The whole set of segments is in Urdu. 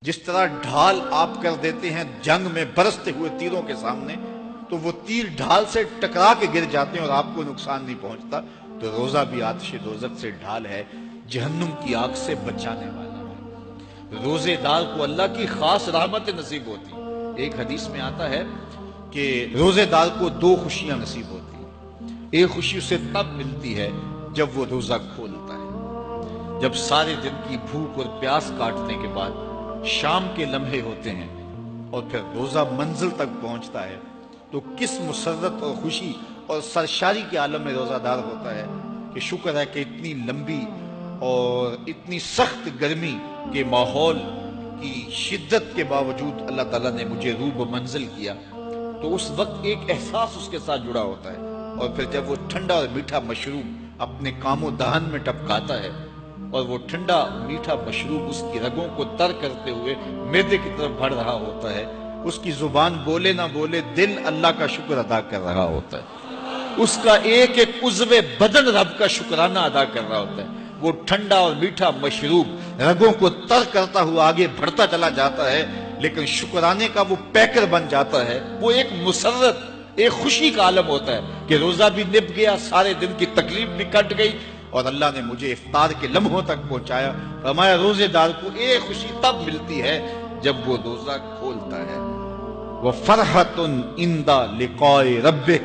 جس طرح ڈھال آپ کر دیتے ہیں جنگ میں برستے ہوئے تیروں کے سامنے، تو وہ تیر ڈھال سے ٹکرا کے گر جاتے ہیں اور آپ کو نقصان نہیں پہنچتا، تو روزہ بھی آتش دوزخ سے ڈھال ہے، جہنم کی آگ سے بچانے والا ہے۔ روزے دار کو اللہ کی خاص رحمت نصیب ہوتی ہے۔ ایک حدیث میں آتا ہے کہ روزے دار کو دو خوشیاں نصیب ہوتی ہیں۔ ایک خوشی اسے تب ملتی ہے جب وہ روزہ کھولتا ہے، جب سارے دن کی بھوک اور پیاس کاٹنے کے بعد شام کے لمحے ہوتے ہیں اور پھر روزہ منزل تک پہنچتا ہے، تو کس مسرت اور خوشی اور سرشاری کے عالم میں روزہ دار ہوتا ہے کہ شکر ہے کہ اتنی لمبی اور اتنی سخت گرمی کے ماحول کی شدت کے باوجود اللہ تعالیٰ نے مجھے روح منزل کیا، تو اس وقت ایک احساس اس کے ساتھ جڑا ہوتا ہے، اور پھر جب وہ ٹھنڈا اور میٹھا مشروب اپنے کام و دہن میں ٹپکاتا ہے اور وہ ٹھنڈا میٹھا مشروب اس کی رگوں کو تر کرتے ہوئے معدے کی طرف بڑھ رہا ہوتا ہے، اس کی زبان بولے نہ بولے دل اللہ کا شکر ادا کر رہا ہوتا ہے، اس کا ایک ایک عضو بدن رب کا شکرانہ ادا کر رہا ہوتا ہے۔ وہ ٹھنڈا اور میٹھا مشروب رگوں کو تر کرتا ہوا آگے بڑھتا چلا جاتا ہے، لیکن شکرانے کا وہ پیکر بن جاتا ہے، وہ ایک مسرت، ایک خوشی کا عالم ہوتا ہے کہ روزہ بھی نب گیا، سارے دن کی تکلیف بھی کٹ گئی، اور اللہ نے مجھے افطار کے لمحوں تک پہنچایا۔ فرمایا روزے دار کو ایک خوشی تب ملتی ہے جب وہ روزہ کھولتا ہے، وَفَرْحَةٌ عِنْدَ لِقَاءِ رَبِّهِ،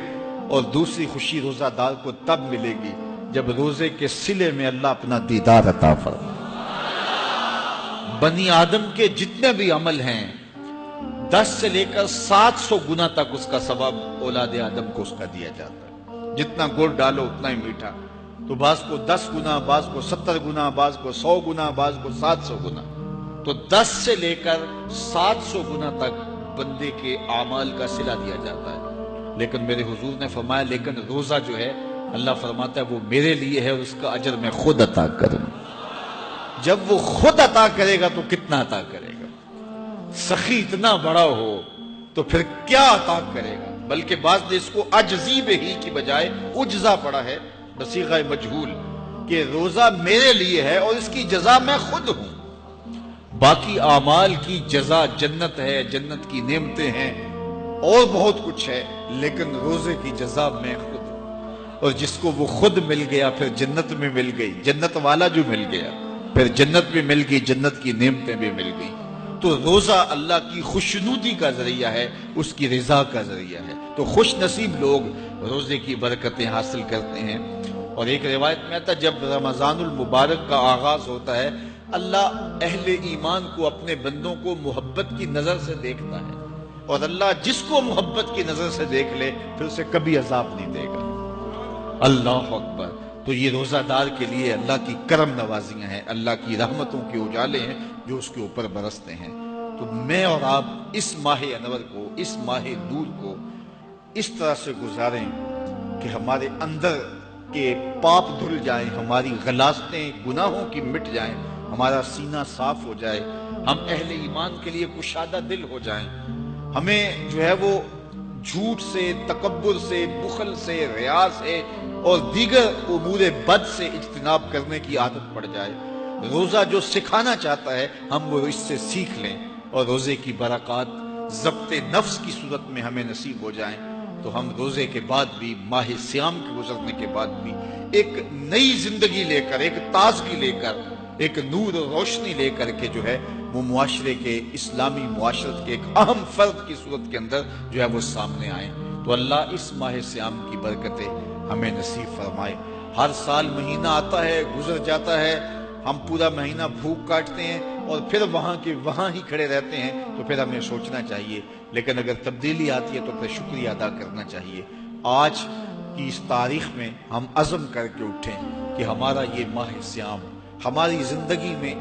اور دوسری خوشی روزہ دار کو تب ملے گی جب روزے کے صلے میں اللہ اپنا دیدار عطا فرمائے۔ بنی آدم کے جتنے بھی عمل ہیں 10 سے لے کر 700 گنا تک اس کا ثواب اولاد آدم کو اس کا دیا جاتا ہے۔ جتنا گڑ ڈالو اتنا ہی میٹھا، تو بعض کو 10 گنا، بعض کو 70 گنا، بعض کو 100 گنا، بعض کو 700 گنا، تو 10 سے لے کر 700 گنا تک بندے کے اعمال کا صلہ دیا جاتا ہے۔ لیکن میرے حضور نے فرمایا لیکن روزہ جو ہے اللہ فرماتا ہے وہ میرے لیے ہے اور اس کا اجر میں خود عطا کروں۔ جب وہ خود عطا کرے گا تو کتنا عطا کرے گا؟ سخی اتنا بڑا ہو تو پھر کیا عطا کرے گا؟ بلکہ بعض نے اس کو عجزی بہی کی بجائے عجزہ پڑھا ہے بصیغہ مجہول، کہ روزہ میرے لیے ہے اور اس کی جزا میں خود ہوں۔ باقی اعمال کی جزا جنت ہے، جنت کی نعمتیں ہیں اور بہت کچھ ہے، لیکن روزے کی جزا میں خود ہوں۔ اور جس کو وہ خود مل گیا پھر جنت میں مل گئی، جنت والا جو مل گیا پھر جنت بھی مل گئی، جنت کی نعمتیں بھی مل گئی۔ تو روزہ اللہ کی خوشنودی کا ذریعہ ہے، اس کی رضا کا ذریعہ ہے۔ تو خوش نصیب لوگ روزے کی برکتیں حاصل کرتے ہیں۔ اور ایک روایت میں آتا ہے جب رمضان المبارک کا آغاز ہوتا ہے اللہ اہل ایمان کو، اپنے بندوں کو محبت کی نظر سے دیکھتا ہے، اور اللہ جس کو محبت کی نظر سے دیکھ لے پھر اسے کبھی عذاب نہیں دے گا۔ اللہ اکبر۔ تو یہ روزہ دار کے لیے اللہ کی کرم نوازیاں ہیں، اللہ کی رحمتوں کے اجالے ہیں جو اس کے اوپر برستے ہیں۔ تو میں اور آپ اس ماہ انور کو، اس ماہ نور کو اس طرح سے گزاریں کہ ہمارے اندر کے پاپ دھل جائیں، ہماری غلاظتیں گناہوں کی مٹ جائیں، ہمارا سینہ صاف ہو جائے، ہم اہل ایمان کے لیے کشادہ دل ہو جائیں، ہمیں جو ہے وہ جھوٹ سے، تکبر سے، بخل سے، ریا سے اور دیگر امور بد سے اجتناب کرنے کی عادت پڑ جائے۔ روزہ جو سکھانا چاہتا ہے ہم وہ اس سے سیکھ لیں، اور روزے کی برکات ضبط نفس کی صورت میں ہمیں نصیب ہو جائیں، تو ہم روزے کے بعد بھی، ماہ سیام کے گزرنے کے بعد بھی ایک نئی زندگی لے کر، ایک تازگی لے کر، ایک نور و روشنی لے کر کے جو ہے وہ معاشرے کے، اسلامی معاشرت کے ایک اہم فرد کی صورت کے اندر جو ہے وہ سامنے آئیں۔ تو اللہ اس ماہ سیام کی برکتیں ہمیں نصیب فرمائے۔ ہر سال مہینہ آتا ہے، گزر جاتا ہے، ہم پورا مہینہ بھوک کاٹتے ہیں اور پھر وہاں کے وہاں ہی کھڑے رہتے ہیں، تو پھر ہمیں سوچنا چاہیے، لیکن اگر تبدیلی آتی ہے تو پھر شکریہ ادا کرنا چاہیے۔ آج کی اس تاریخ میں ہم عزم کر کے اٹھیں کہ ہمارا یہ ماہ سیام ہماری زندگی میں